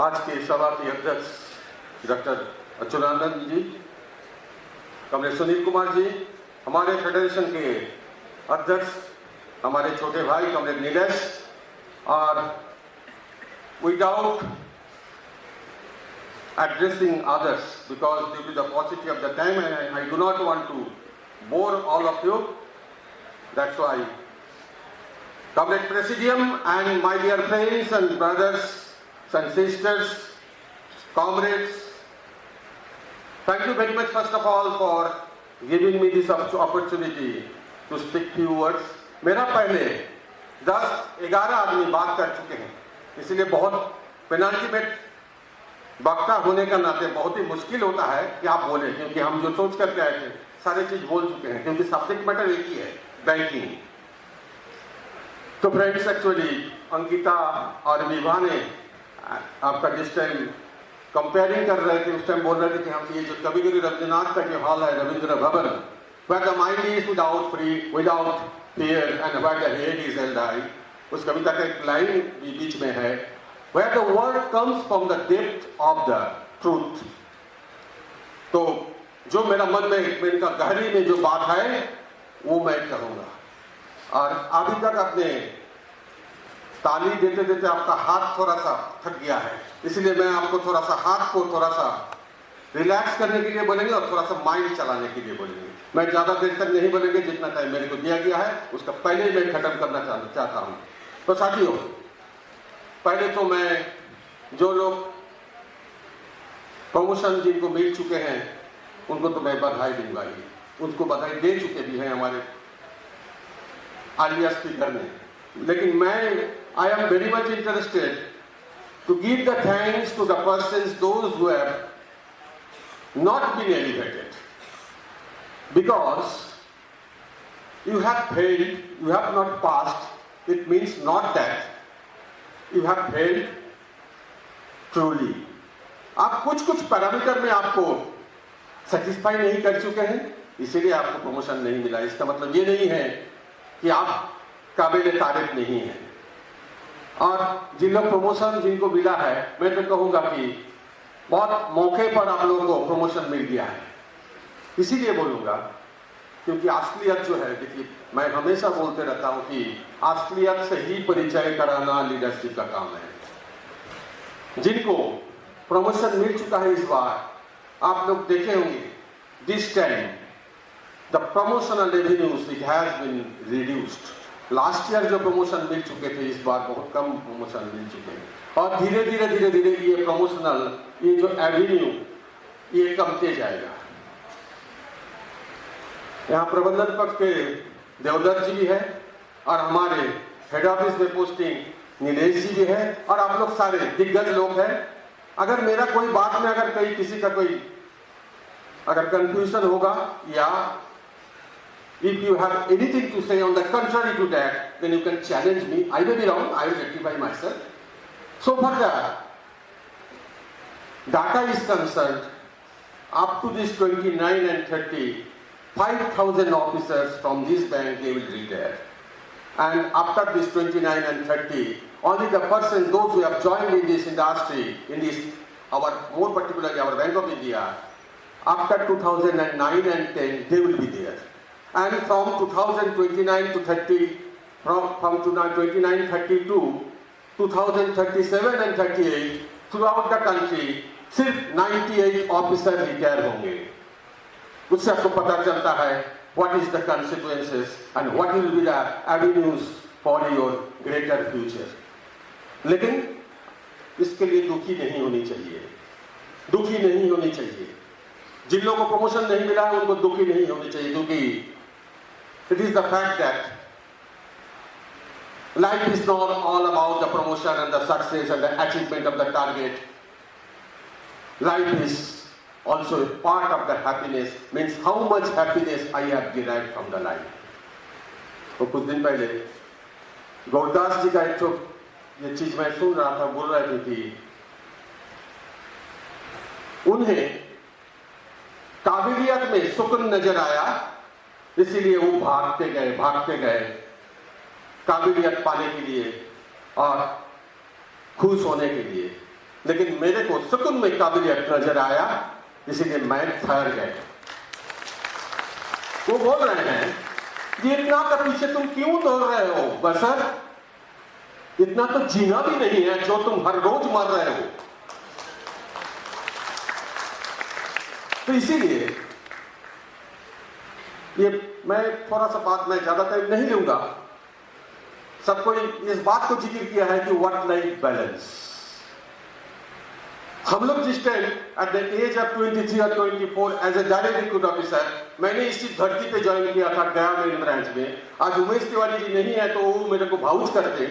आज के सभा के अध्यक्ष डॉक्टर अच्युतानंद जी, कमरेड सुनील कुमार जी, हमारे फेडरेशन के अध्यक्ष हमारे छोटे भाई कमरेड नीलेश, और without addressing others because due to the paucity of the time and I do not want to bore all of you, that's why Comrade Presidium and my dear friends and brothers and sisters, comrades, thank you very much first of all for giving me this opportunity to speak few words. मेरा पहले 10-11 आदमी बात कर चुके हैं, इसलिए बहुत penultimate वक्ता होने का नाते बहुत ही मुश्किल होता है कि आप बोले, क्योंकि हम जो सोच करके आए थे सारे चीज बोल चुके हैं, क्योंकि सब्जेक्ट मैटर एक ही है, बैंकिंग। तो फ्रेंड्स, एक्चुअली अंकिता और विभा ने आपका जिस टाइम कंपेयरिंग कर रहे थे उस टाइम बोल रहे थे कि हम ये जो कविगुरु रविंद्रनाथ का जो हॉल है Ravindra Bhavan, where the mind is without fear and where the head is held high, उस कविता का एक लाइन भी बीच में है, where the word comes from the depth of the truth। तो जो मेरा मन में इनका गहरी में जो बात है वो मैं कहूंगा। और अभी तक अपने ताली देते देते आपका हाथ थोड़ा सा थक गया है, इसलिए मैं आपको थोड़ा सा हाथ को थोड़ा सा रिलैक्स करने के लिए बोलेंगे और थोड़ा सा माइंड चलाने के लिए बोलेंगे। मैं ज्यादा देर तक नहीं बोलेंगे, जितना टाइम मेरे को दिया गया है उसका पहले ही मैं खत्म करना चाहता हूं। तो साथियों, पहले तो मैं जो लोग प्रमोशन जिनको मिल चुके हैं उनको तो मैं बधाई दूंगा ही, उनको बधाई दे चुके भी हैं हमारे आलिया स्पीकर ने, लेकिन मैं I am very much interested to give the thanks to the persons those who have not been elevated because you have failed, you have not passed. It means not that you have failed truly. आप कुछ parameter में आपको satisfy नहीं कर चुके हैं, इसीलिए आपको प्रमोशन नहीं मिला। इसका मतलब ये नहीं है कि आप काबिल तारीफ नहीं हैं। और जिन लोग प्रमोशन जिनको मिला है, मैं तो कहूंगा कि बहुत मौके पर आप लोगों को प्रमोशन मिल गया है। इसीलिए बोलूंगा क्योंकि असलियत जो है, देखिए मैं हमेशा बोलते रहता हूं कि असलियत से ही परिचय कराना लीडरशिप का काम है। जिनको प्रमोशन मिल चुका है इस बार, आप लोग देखे होंगे this time the promotional revenues it has been reduced. Last year जो प्रमोशन मिल चुके थे, इस बार बहुत कम प्रमोशन मिल चुके हैं, और धीरे धीरे ये प्रमोशनल ये जो एवेन्यू ये कमते जाएगा। यहाँ प्रबंधन पक्ष के देवदत्त जी भी है और हमारे हेड ऑफिस में पोस्टिंग नीलेश जी भी है, और आप लोग सारे दिग्गज लोग हैं। अगर मेरा कोई बात में अगर कहीं किसी का कोई अगर कंफ्यूजन होगा या if you have anything to say on the contrary to that, then you can challenge me. I may be wrong, I will rectify myself. So far the data is concerned, up to this 29 and 30, 5,000 officers from this bank they will retire, and after this 29 and 30, only the person those who have joined in this industry, in this our more particularly our Bank of India, after 2009 and 10 they will be there, and from 2029 to 30, from 29 32 2037 and 38 throughout the country सिर्फ 98 officer retire होंगे। उससे आपको पता चलता है what is the consequences and what will be the avenues for your greater future। लेकिन इसके लिए दुखी नहीं होनी चाहिए, दुखी नहीं होनी चाहिए। जिन लोगों को प्रमोशन नहीं मिला उनको दुखी नहीं होनी चाहिए, क्योंकि it is the fact that life is not all about the promotion and the success and the achievement of the target. Life is also a part of the happiness, means how much happiness I have derived from the life। तो कुछ दिन पहले गौरदास जी का एक तो ये चीज मैं सुन रहा था, बोल रहे थे कि उन्हें काबिलियत में सुकून नजर आया, इसीलिए वो भागते गए काबिलियत पाने के लिए और खुश होने के लिए। लेकिन मेरे को सुकून में काबिलियत नजर आया, इसीलिए मैं ठहर गए। वो बोल रहे हैं ये इतना का पीछे तुम क्यों दौड़ रहे हो बसर, इतना तो जीना भी नहीं है जो तुम हर रोज मर रहे हो। तो इसीलिए ये मैं थोड़ा सा बात मैं ज्यादा टाइम नहीं लूंगा। सबको इस बात को जिक्र किया है कि वर्क लाइफ बैलेंस। हम लोग जिस time at the age of 23 और 24 as a direct recruit officer, मैंने इसी धरती पे ज्वाइन किया था गया मेन ब्रांच में। आज उमेश तिवारी जी नहीं है तो वो मेरे को भावुक करते।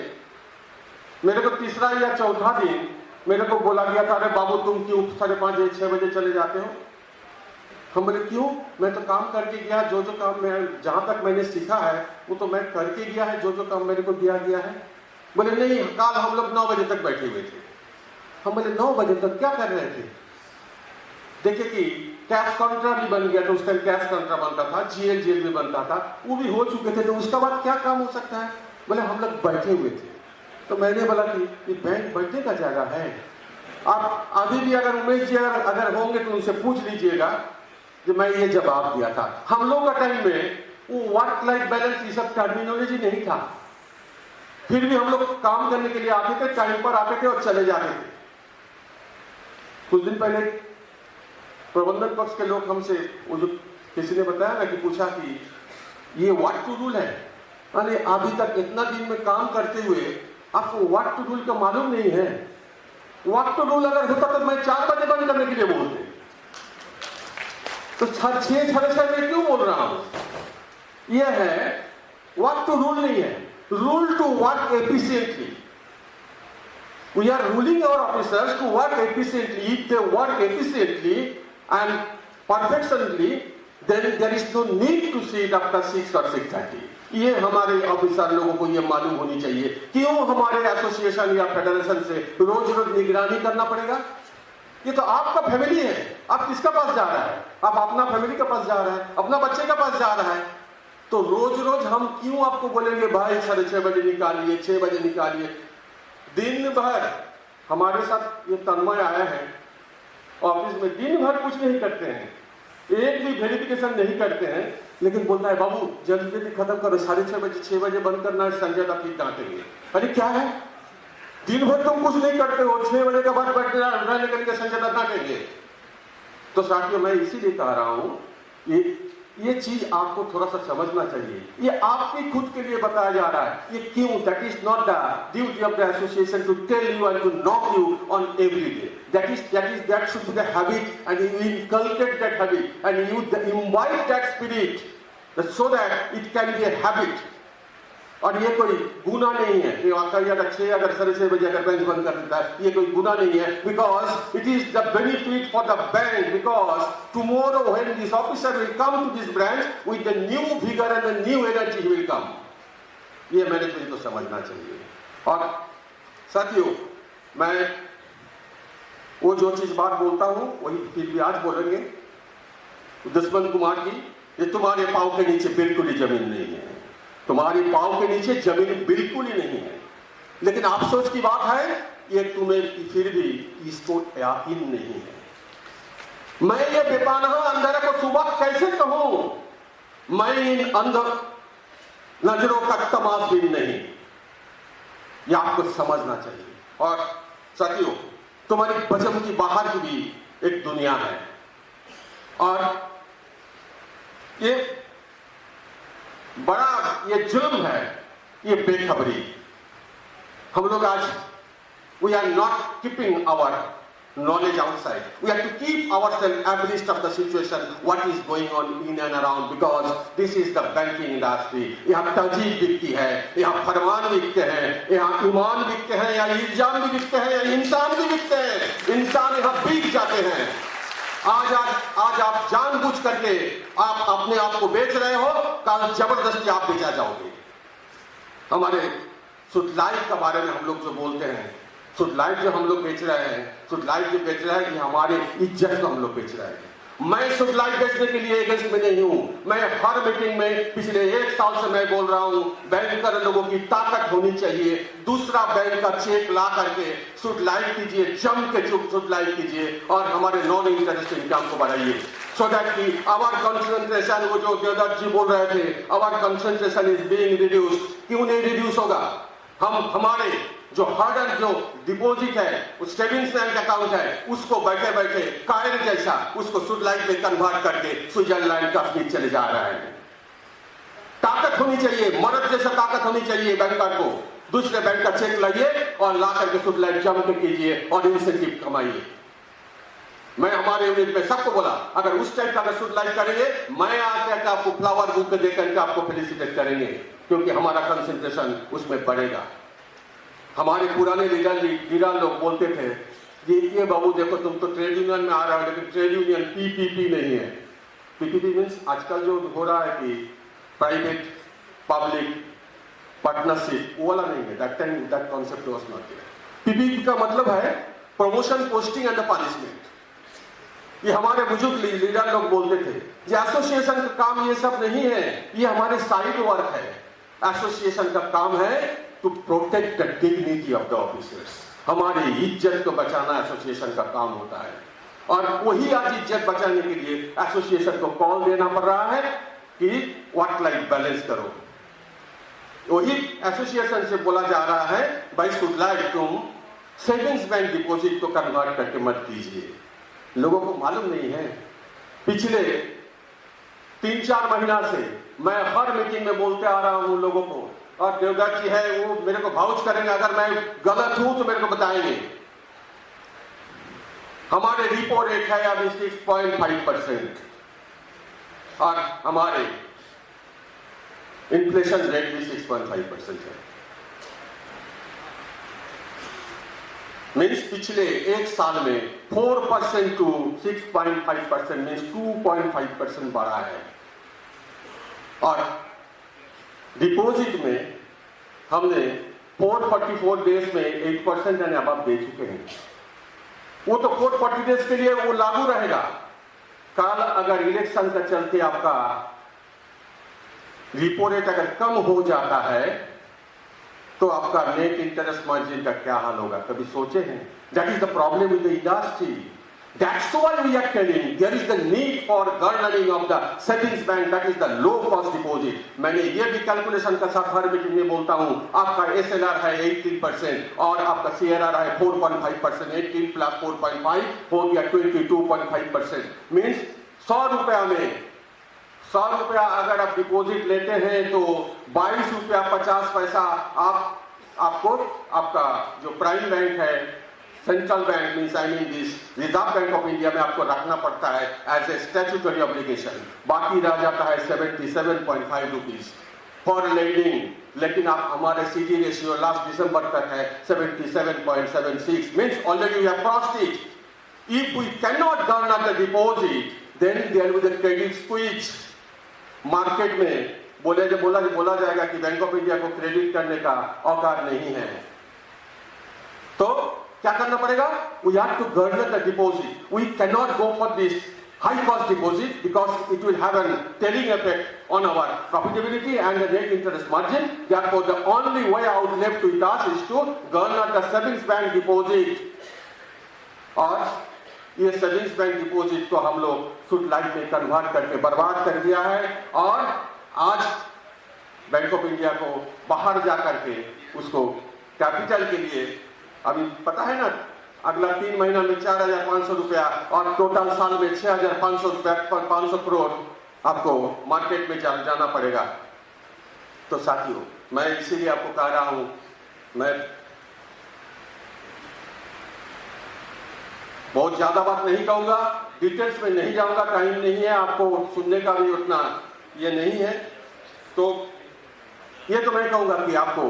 मेरे को तीसरा या चौथा दिन मेरे को बोला गया था, अरे बाबू तुम क्यों 5:30 6 बजे चले जाते हो? हम बोले क्यों? मैं तो काम करके गया, जो जो काम मैं जहां तक मैंने सीखा है वो तो मैं करके गया है, जो जो काम मेरे को दिया गया है। बोले नहीं, कल हम लोग 9 बजे तक बैठे हुए थे। हम बोले 9 बजे तक क्या कर रहे थे? देखिए कि कैश काउंटर भी बन गया, तो उस टाइम कैश काउंटर बनता था, जीएल भी बनता था, वो भी हो चुके थे, तो उसका बाद क्या काम हो सकता है? बोले हम लोग बैठे हुए थे। तो मैंने बोला कि बैंक बैठने का जगह है। आप अभी भी अगर उमेश जी अगर होंगे तो उनसे पूछ लीजिएगा कि मैं ये जवाब दिया था। हम लोग का टाइम में वो वर्क लाइफ बैलेंस ये सब टर्मिनोलॉजी नहीं था, फिर भी हम लोग काम करने के लिए आते थे, टाइम पर आते थे और चले जाते थे। कुछ दिन पहले प्रबंधन पक्ष के लोग हमसे, वो जो किसी ने बताया ना कि पूछा कि ये व्हाट टू रूल है, अरे अभी तक इतना दिन में काम करते हुए आपको व्हाट टू रूल का मालूम नहीं है। व्हाट टू रूल अगर होता तो मैं 4 बजे बंद करने के लिए बोलते, तो 6 साढ़े 6 में क्यों बोल रहा हूं? यह है व्हाट टू रूल नहीं है, rule to work efficiently. We are ruling our officers to work efficiently. If they work efficiently and perfectly, then there is no need to sit after 6 or 6:30. ये हमारे ऑफिसर लोगों को ये मालूम होनी चाहिए। क्यों हमारे एसोसिएशन या फेडरेशन से रोज रोज निगरानी करना पड़ेगा? ये तो आपका फैमिली है, आप किसका पास जा रहा है? आप अपना फैमिली के पास जा रहा है, अपना बच्चे के पास जा रहा है, तो रोज रोज हम क्यों आपको बोलेंगे भाई 6:30 बजे निकालिए, 6 बजे निकालिए? दिन भर हमारे साथ ये तन्मय आया है ऑफिस में, दिन भर कुछ नहीं करते हैं, एक भी वेरिफिकेशन नहीं करते हैं, लेकिन बोलता है बाबू जल्दी जल्दी खत्म करो, 6:30 बजे 6 बजे बंद करना है, संजय दा फिर डांटेंगे। अरे क्या है, दिन भर तुम कुछ नहीं करते हो, 6 बजे के बाद बैठने के लिए संजय दा डांटेंगे। तो साथियों मैं इसीलिए कह रहा हूं ये चीज आपको थोड़ा सा समझना चाहिए। ये आपके खुद के लिए बताया जा रहा है। ये क्यों? That is not the duty of the association to tell you and to knock you on every day. That should be the habit and you inculcate that habit and you invite that spirit so that it can be a habit. और ये कोई गुना नहीं है कि वाकई अगर 6:30 बजे अगर बैंक बंद कर देता है, ये कोई गुना नहीं है, because it is the benefit for the bank, because tomorrow when this officer will come to this branch with the new vigour and the new energy will come. ये मैनेजमेंट को समझना चाहिए। और साथियों मैं वो जो चीज बात बोलता हूं वही फिर भी आज बोलेंगे। दुश्मन कुमार की, ये तुम्हारे पांव के नीचे बिल्कुल ही जमीन नहीं है, तुम्हारे पांव के नीचे जमीन बिल्कुल ही नहीं है। लेकिन अफसोस की बात है ये तुम्हें फिर भी इसको यकीन नहीं है। मैं ये बेपनाह अंधेरे को सुबह कैसे कहूं? मैं इन अंधर नजरों का तमाशबीन नहीं, ये आपको समझना चाहिए। और साथियों तुम्हारी बजम की बाहर की भी एक दुनिया है, और ये बड़ा ये जुल्म है, ये बेखबरी। हम लोग आज we are not keeping our knowledge outside. We have to keep ourselves abreast of the situation, what is going on in and around, because this is the banking industry. यहाँ तहजीब बिकती है, यहाँ फरमान बिकते हैं, यहाँ ईमान बिकते हैं, यहाँ इल्जाम भी बिकते हैं, यहाँ इंसान भी बिकते हैं। इंसान यहाँ बिक जाते हैं। आज आप जानबूझ करके आप अपने आप को बेच रहे हो, कल जबरदस्ती आप बेचा जाओगे। हमारे सुधलाइफ के बारे में हम लोग जो बोलते हैं, सुधलाइफ जो हम लोग बेच रहे हैं, सुधलाइफ जो बेच रहा है, ये हमारे इज्जत को हम लोग बेच रहे हैं। मैं शुद्ध लाइफ बेचने के लिए अगेंस्ट में नहीं हूं। मैं हर मीटिंग में पिछले 1 साल से मैं बोल रहा हूं, बैंकर लोगों की ताकत होनी चाहिए। दूसरा बैंक का चेक ला करके शुद्ध लाइफ कीजिए, जम के शुद्ध लाइफ कीजिए और हमारे नॉन इंटरेस्ट इनकम को बढ़ाइए, सो दैट कि आवर कंसंट्रेशन, वो जो देवदत्त जी बोल रहे थे, our concentration is being reduced. क्यों नहीं रिड्यूस होगा? हमारे जो हार्डर जो डिपॉजिट है, उस सेविंग्स बैंक अकाउंट है, उसको बैठे बैठे कायर जैसा उसको शुद्ध लाइफ में कन्वर्ट करके स्विट्जरलैंड का स्पीच चले जा रहा है। ताकत होनी चाहिए, मर्द जैसा ताकत होनी चाहिए बैंकर को। दूसरे बैंक का चेक लाइए और ला करके शुद्ध लाइफ जम के कीजिए और इंसेंटिव कमाइए। मैं हमारे यूनिट में सबको बोला, अगर उस टाइप का शुद्ध लाइफ करेंगे, मैं आकर आपको फ्लावर बुक देकर के आपको फेलिसिटेट करेंगे, क्योंकि हमारा कंसंट्रेशन उसमें बढ़ेगा। हमारे पुराने लीडर लोग बोलते थे ये बाबू देखो तुम तो ट्रेड यूनियन में आ रहे हो, लेकिन ट्रेड यूनियन पीपीपी नहीं है। पीपीपी मीन्स आजकल जो हो रहा है कि प्राइवेट पब्लिक पार्टनरशिप, वो वाला नहीं है। That concept was not there. PPP का मतलब है प्रमोशन, पोस्टिंग एंड पनिशमेंट। ये हमारे बुजुर्ग लीडर लोग बोलते थे। ये एसोसिएशन का काम ये सब नहीं है, ये हमारे साइड वर्क है। एसोसिएशन का काम है to protect the dignity of the officers. हमारी इज्जत को बचाना एसोसिएशन का काम होता है, और वही आज इज्जत बचाने के लिए एसोसिएशन को कॉल देना पड़ रहा है कि वर्क लाइफ बैलेंस करो। वही एसोसिएशन से बोला जा रहा है, भाई शुद्ध लाइफ तुम सेविंग्स बैंक डिपॉजिट को कन्वर्ट करके मत कीजिए। लोगों को मालूम नहीं है। पिछले 3-4 महीना से मैं हर मीटिंग में बोलते आ रहा हूं लोगों को, और देवदत्त जी है वो मेरे को भाउच करेंगे, अगर मैं गलत हूं तो मेरे को बताएंगे। हमारे रिपो रेट है अभी 6.5% और हमारे इन्फ्लेशन रेट भी 6.5% है। मीन्स पिछले 1 साल में 4% टू 6.5% मीन्स 2.5% बढ़ा है। और डिपॉजिट में हमने 444 डेज में 8% यानी अब दे चुके हैं। वो तो 440 डेज के लिए वो लागू रहेगा। कल अगर इलेक्शन का चलते आपका रिपो रेट अगर कम हो जाता है तो आपका नेट इंटरेस्ट मार्जिन का क्या हाल होगा, कभी सोचे हैं? That is the problem with the industry. That's why we are telling there is the need for garnering of the savings bank, that is the low cost deposit. मैंने ये भी calculation का साथ हर मीटिंग में बोलता हूँ। आपका SLR है 18% और आपका CRR है 4.5%। 18 प्लस 4.5 हो गया 22.5%। मीन्स 100 रुपया में 100 रुपया अगर आप डिपॉजिट लेते हैं तो 22 रुपया 50 पैसा आपको आपका जो प्राइम बैंक है, central bank means I mean this reserve bank of India में आपको रखना पड़ता है एज ए स्टैट्यूटरी ऑब्लिगेशन। बाकी रह जाता है 77.5 रुपीज फॉर लेंडिंग। लेकिन आप हमारे CD रेशियो लास्ट दिसंबर तक है 77.76, means already we have crossed it. If we can not garner the deposit, then there will be the credit squeeze। Market में बोला जाएगा कि बैंक ऑफ इंडिया को क्रेडिट करने का औकात नहीं है, तो क्या करना पड़ेगा? We have to garner the deposit. We cannot go for this high cost deposit because it will have a telling effect on our profitability and the net interest margin. Therefore, the only way out left with us is to garner the savings bank deposit. और ये savings bank deposit को हम लोग शुद्ध life में convert करके बर्बाद कर दिया है, और आज बैंक ऑफ इंडिया को बाहर जा करके उसको कैपिटल के लिए अभी पता है ना, अगला 3 महीना में 4,500 रुपया और टोटल साल में 6,500 रुपया 500 करोड़ आपको मार्केट में जाना पड़ेगा। तो साथियों, मैं इसीलिए आपको कह रहा हूं, मैं बहुत ज्यादा बात नहीं कहूंगा, डिटेल्स में नहीं जाऊंगा, टाइम नहीं है, आपको सुनने का भी उतना ये नहीं है। तो ये तो मैं कहूंगा कि आपको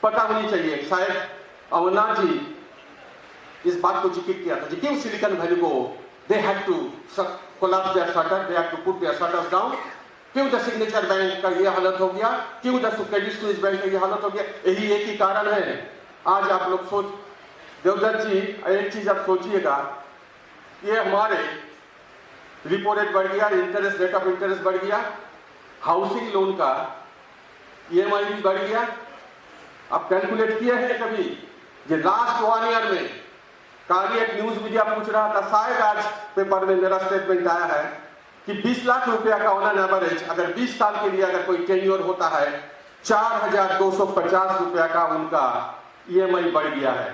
पता होनी चाहिए। शायद अमरनाथ जी इस बात को जिक्र किया था कि क्यों सिलिकॉन वैली को they had to collapse their shutter, they had to put their shutters down. क्यों द सिग्नेचर बैंक का ये हालत हो गया, क्यों द क्रेडिट स्विस बैंक का ये हालत हो गया? यही एक ही कारण है। आज आप लोग सोच, देवदत्त जी एक चीज आप सोचिएगा, ये हमारे रिपो रेट बढ़ गया, इंटरेस्ट रेट ऑफ इंटरेस्ट बढ़ गया, हाउसिंग लोन का ईएमआई भी बढ़ गया। आप कैलकुलेट किए हैं कभी? ये लास्ट 1 ईयर में कल एक न्यूज मीडिया पूछ रहा था, शायद आज पेपर में मेरा स्टेटमेंट आया है कि 20 लाख रुपया का ऑन एवरेज अगर 20 साल के लिए अगर कोई टेन्योर होता है, 4,250 रुपया का उनका ईएमआई बढ़ गया है।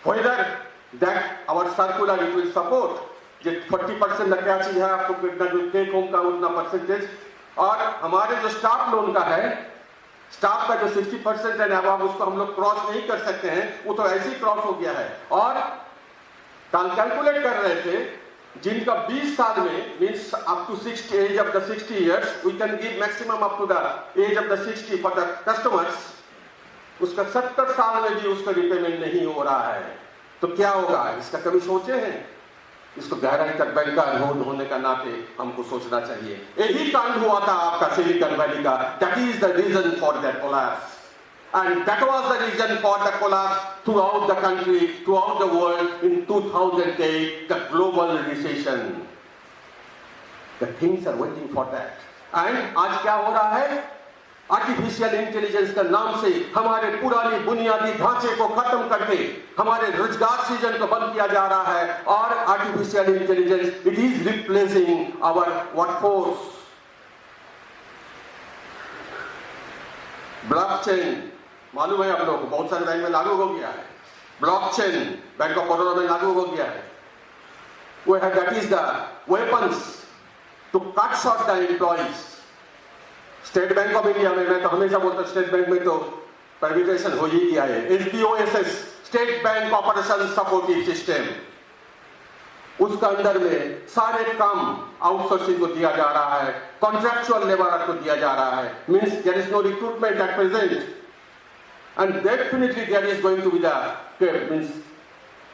Whether that our circular it will support जे 40% क्या चीज है, आपको कितना जो टेक होम का उतना परसेंटेज, और हमारे जो स्टाफ लोन का है, स्टाफ का जो 60% है अब उसको हम लोग क्रॉस नहीं कर सकते हैं, वो तो ऐसे ही क्रॉस हो गया है। और कल कैलकुलेट कर रहे थे, जिनका 20 साल में means up to 60 age of the 60 years we can give maximum up to the age of the 60 for the customers, उसका 70 साल में भी उसका रिपेमेंट नहीं हो रहा है, तो क्या होगा? इसका कभी सोचे हैं? इसको गहराई तक बैंक का अनुभव होने का नाते हमको सोचना चाहिए। यही कांड हुआ था आपका सिलिकॉन वैली का, that is the reason for that collapse and that was the reason for the collapse throughout the country, throughout the world in 2008, the global recession. The things are waiting for that. And आज क्या हो रहा है? Artificial intelligence का नाम से हमारे पुराने बुनियादी ढांचे को खत्म करके हमारे रोजगार सृजन को बंद किया जा रहा है, और artificial intelligence it is replacing our workforce. Blockchain मालूम है आप लोगों को, बहुत सारे बैंक में लागू हो गया है। ब्लॉकचेन बैंक ऑफ बड़ौदा में लागू हो गया है। वो है that is the weapons to cut short the employees. State Bank of India में, मैं तो हमेशा बोलता स्टेट बैंक में तो प्राइवेटाइजेशन हो ही गया है। SBOSS, State Bank operation supportive system, उसका अंदर में सारे काम आउटसोर्सिंग को दिया जा रहा है, कॉन्ट्रैक्चुअल लेबर को दिया जा रहा है, means there is no recruitment at present and definitely there is going to be the means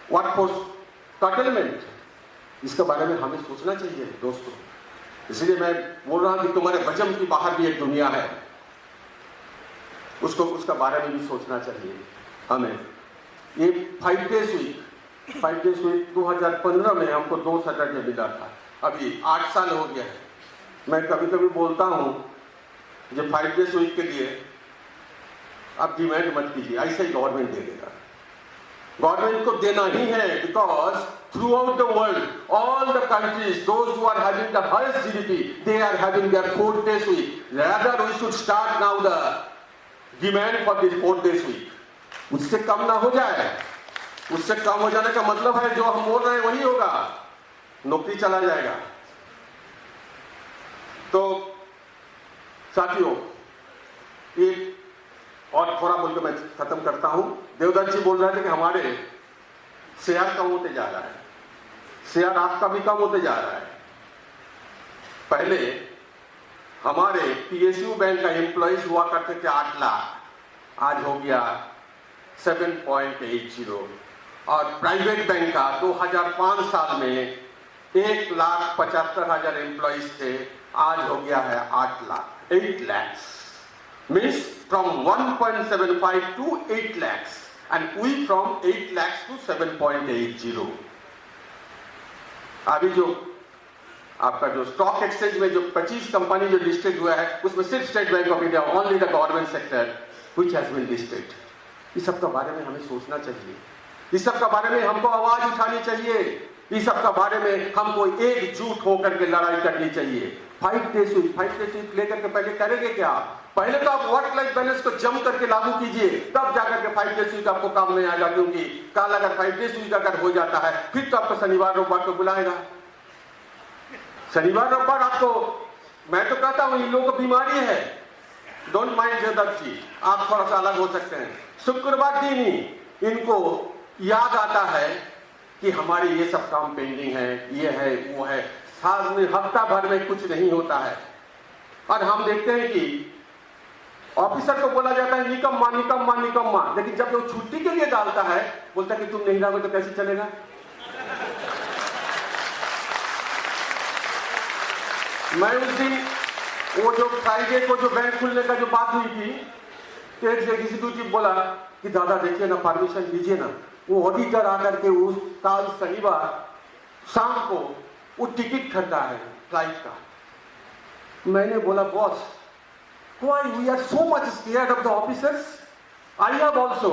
workforce curtailment। इसके बारे में हमें सोचना चाहिए दोस्तों। इसलिए मैं बोल रहा हूं कि तुम्हारे वजम की बाहर भी एक दुनिया है, उसको उसका बारे में भी सोचना चाहिए हमें। ये 5 डेज वीक 2015 में हमको 2 सैटरडे मिला था, अभी 8 साल हो गया है। मैं कभी कभी बोलता हूं जो 5 डेज वीक के लिए आप डिमांड मत कीजिए, ऐसे ही गवर्नमेंट दे देगा। गवर्नमेंट को देना ही है, because throughout the world all the countries those who are having the highest GDP they are having their 4 days week. Rather we should start now the demand for this 4 days week. उससे कम ना हो जाए, उससे कम हो जाने का मतलब है जो हम बोल रहे हैं वही होगा, नौकरी चला जाएगा। तो साथियों, एक और थोड़ा बोलकर मैं खत्म करता हूं। देवदत्त जी बोल रहे थे कि हमारे शेयर कम होते जा रहा है, शेयर आपका भी कम होते जा रहा है। पहले हमारे पीएसयू बैंक का एम्प्लॉइज हुआ करते थे 8 लाख, आज हो गया 7.80, और प्राइवेट बैंक का 2005 साल में 1,75,000 एम्प्लॉइज थे, आज हो गया है 8 lakh 8 lakhs। Means from 1.75 to 8 lakhs, and we from 8 lakhs to 7.80। अभी जो आपका जो स्टॉक एक्सचेंज में जो 25 कंपनी जो लिस्टेड हुआ है, उसमें सिर्फ State Bank of India, only the government sector which has been listed. इस सब के बारे में हमें सोचना चाहिए, इस सब के बारे में हमको आवाज उठानी चाहिए, इस सब के बारे में हमको एकजुट होकर के लड़ाई करनी चाहिए। 5 डेज वीक लेकर के पहले करेंगे क्या? पहले तो आप वर्क लाइफ बैलेंस को जम करके लागू कीजिए, तब जाकर के 5 डेज वीक आपको काम नहीं आएगा। क्योंकि कल अगर 5 डेज वीक अगर हो जाता है, फिर तो आपको शनिवार रविवार को बुलाएगा। शनिवार रविवार आपको, मैं तो कहता हूं इन लोगों को बीमारी है, डोंट माइंड देवदत्त जी, आप थोड़ा सा अलग हो सकते हैं। शुक्रवार दिन ही इनको याद आता है कि हमारे ये सब काम पेंडिंग है, ये है वो है। साल में हफ्ता भर में कुछ नहीं होता है, और हम देखते हैं कि ऑफिसर को बोला जाता है निकम्मा निकम्मा निकम्मा, लेकिन जब वो छुट्टी के लिए डालता है बोलता है कि तुम नहीं रहोगे तो कैसे चलेगा। मैं उस दिन वो जो फ्राइडे को जो बैंक खुलने का जो बात हुई थी, तो एक एग्जीक्यूटिव बोला कि दादा देखिए ना, परमिशन दीजिए ना। वो ऑडिटर आकर के उस काल शनिवार शाम को वो टिकट खरीदा है फ्लाइट का। मैंने बोला boss, why we are so much scared of the officers? I have also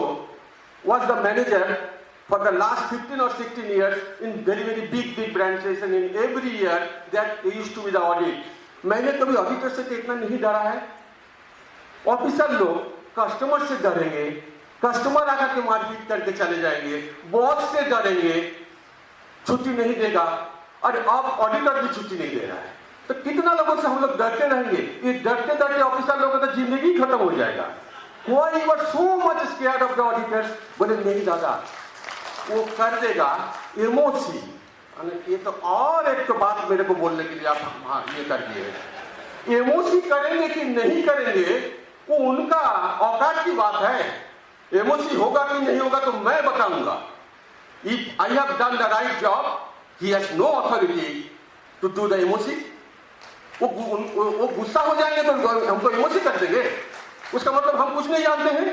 was the manager for the last 15 or 16 years in very big branches, and in every year that used to be the audit. मैंने कभी auditor से तो इतना नहीं डरा है। Officer लोग customer से डरेंगे, कस्टमर आकर के मारपीट करके चले जाएंगे, बॉस से डरेंगे, छुट्टी नहीं देगा, और अब ऑडिटर भी छुट्टी नहीं दे रहा है। तो कितना लोगों से हम लोग डरते रहेंगे? ये डरते डरते ऑफिसर लोगों का तो जिंदगी खत्म हो जाएगा। Why you are so much scared of the auditors? बोले नहीं दादा, वो कर देगा एमओसी। ये तो और एक तो बात मेरे को बोलने के लिए आप हाँ ये कर दिए। एमओसी करेंगे कि नहीं करेंगे वो उनका औकात की बात है। एमओसी होगा कि नहीं होगा तो मैं बताऊंगा। If I have done the right job, he has no authority to do the MOC. वो गुस्सा हो जाएंगे तो हमको एमओसी कर देंगे, उसका मतलब हम कुछ नहीं जानते हैं।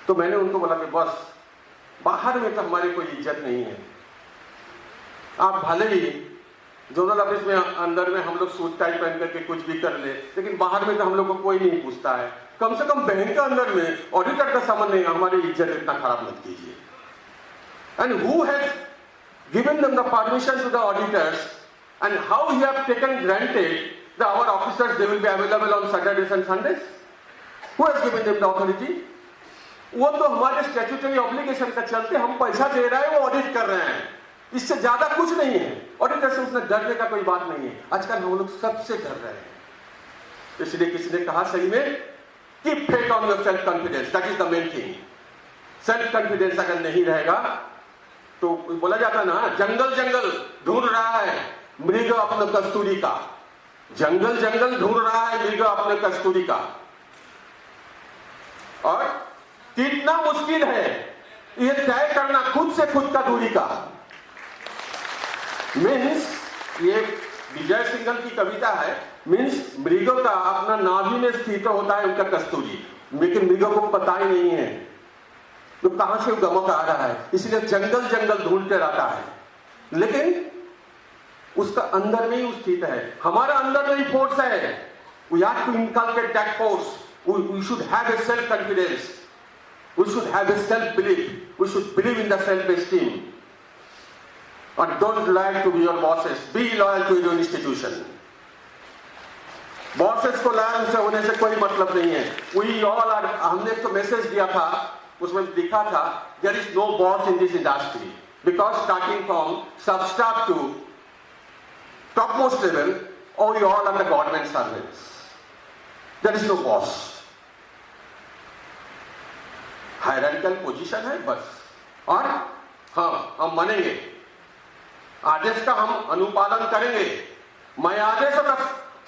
तो मैंने उनको बोला कि बस बाहर में तो हमारी कोई इज्जत नहीं है। आप भले ही जोनल ऑफिस में अंदर में हम लोग सूट टाई पहन करके कुछ भी कर ले, लेकिन बाहर में तो हम लोग को कोई नहीं पूछता है। कम से कम बैंक के अंदर में ऑडिटर का सामने हमारी इज्जत इतना खराब मत कीजिए। And who has given them the permission to the auditors and how he have taken granted that our officers they will be available on Saturdays and Sundays? Who has given them the authority? वो तो हमारे statutory obligation का चलते हम पैसा दे रहे हैं, वो ऑडिट कर रहे हैं, इससे ज्यादा कुछ नहीं है। ऑडिटर से उसने डरने का कोई बात नहीं है। आजकल हम लोग सबसे डर रहे हैं। इसलिए किसी ने कहा सही में keep faith on your self confidence, that is the main thing. Self confidence अगर नहीं रहेगा तो बोला जाता ना, जंगल जंगल ढूंढ रहा है मृग अपने कस्तूरी का, जंगल जंगल ढूंढ रहा है मृग अपने कस्तूरी का। और कितना मुश्किल है यह तय करना खुद से खुद का दूरी का। मीन्स ये विजय सिंघल की कविता है। मीन्स मृगों का अपना नाभि में स्थित होता है उनका कस्तूरी, लेकिन मृगों को पता ही नहीं है तो कहां से गमक आ रहा है, इसलिए जंगल जंगल ढूंढते रहता है, लेकिन उसका अंदर में ही स्थित है। हमारा अंदर में ही फोर्स है। We have to inculcate that force. We should have a self confidence, we should have a self belief, we should believe in the self esteem. और don't loyal to your bosses, be loyal to your institution. Bosses को loyal से होने से कोई मतलब नहीं है। We all are, हमने एक तो मैसेज दिया था, उसमें लिखा था there is no boss in this industry, because starting from sub staff to topmost level, all you all are the government servants. There is no boss. Hierarchical position है बस। और हाँ, हम मानेंगे, आदेश का हम अनुपालन करेंगे। मैं आदेशों का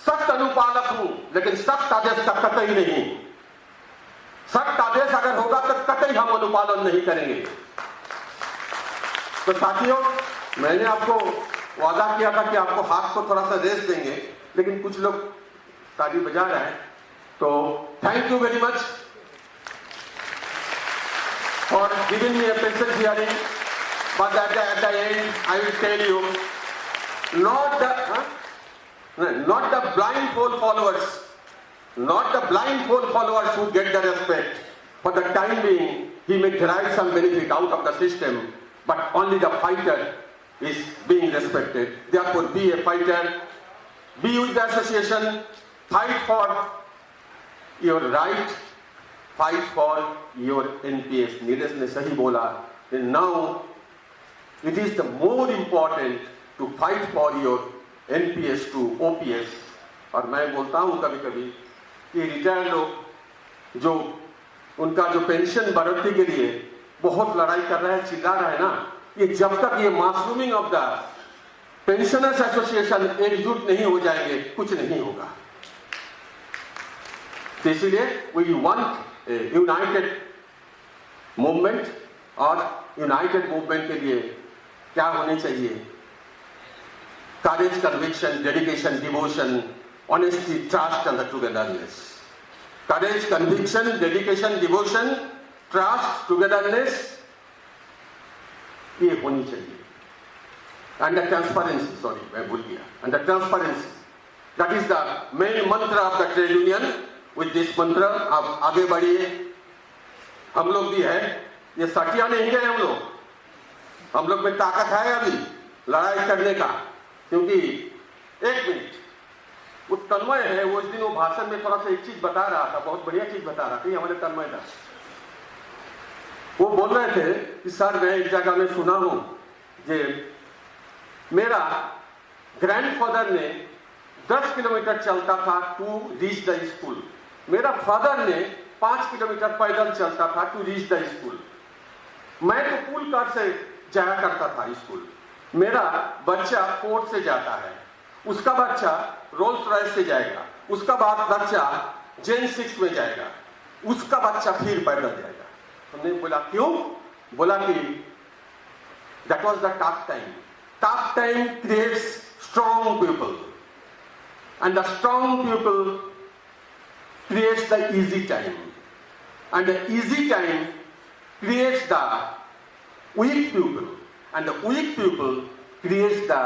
सख्त अनुपालक हूं, लेकिन सख्त आदेश का कतई नहीं। सख्त आदेश अगर होगा तो कतई हम अनुपालन नहीं करेंगे। तो साथियों, मैंने आपको वादा किया था कि आपको हाथ को थोड़ा सा रेस्ट देंगे, लेकिन कुछ लोग ताली बजा रहे हैं। तो thank you very much for giving me a patient hearing, but at the end I will tell you, not the blindfold followers, not the blindfold followers who get the respect. For the time being, he may derive some benefit out of the system, but only the fighter is being respected. Therefore, be a fighter, be with the association, fight for your right, fight for your NPS. Neeraj ने सही बोला, and now it is the more important to fight for your NPS to OPS. और मैं बोलता हूं कभी कभी कि रिटायर्ड लोग जो उनका जो पेंशन बढ़ोतरी के लिए बहुत लड़ाई कर रहे हैं, चिल्ला रहे हैं ना, ये जब तक ये mushrooming of the pensioners association एकजुट नहीं हो जाएंगे, कुछ नहीं होगा। तो इसलिए वी वांट यूनाइटेड मूवमेंट, और यूनाइटेड मूवमेंट के लिए क्या होने चाहिए? Courage, conviction, dedication, devotion, honesty, trust and togetherness. Courage, conviction, dedication, devotion, trust, togetherness, ये होनी चाहिए। and the transparency, sorry, and the transparency. That is the main mantra of the trade union. With this mantra, आप आगे बढ़िए. हम लोग भी है, ये सटिया नहीं गए हम लोग में ताकत है अभी लड़ाई करने का. क्योंकि एक मिनट, वो तन्मय है, वो उस दिन वो भाषण में थोड़ा सा एक चीज बता रहा था, बहुत बढ़िया चीज बता रहा था. ये हमारे तन्मय था. वो बोल रहे थे कि सर मैं एक जगह में सुना हूं कि मेरा ग्रैंडफादर ने 10 किलोमीटर चलता था टू रीच द स्कूल. मेरा फादर ने 5 किलोमीटर पैदल चलता था टू रीच द स्कूल. मैं तो पुल कार से जाया करता था स्कूल. मेरा बच्चा फोर्ट से जाता है, उसका बच्चा रोल्स रॉयस से जाएगा, उसका बाद बच्चा जेन 6 में जाएगा, उसका बच्चा फिर पैदल जाएगा. हमने बोला क्यों? बोला कि that was the tough time. Tough time creates strong people and the strong people creates the easy time and the easy time creates the weak people and the weak people creates the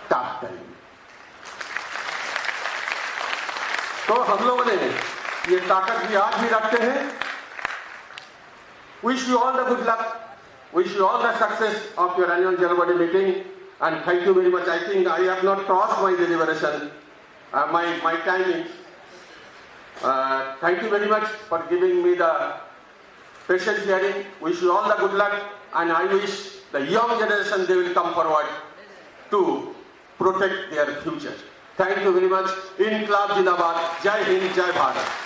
tough time. तो हम लोगों ने ये ताकत भी आज भी रखते हैं. Wish you all the good luck. Wish you all the success of your annual general body meeting and thank you very much. I think I have not crossed my deliberation, my timing. Thank you very much for giving me the patient hearing. Wish you all the good luck and I wish the young generation they will come forward to protect their future. Thank you very much. Inqilab Zindabad. Jai Hind, Jai Bharat.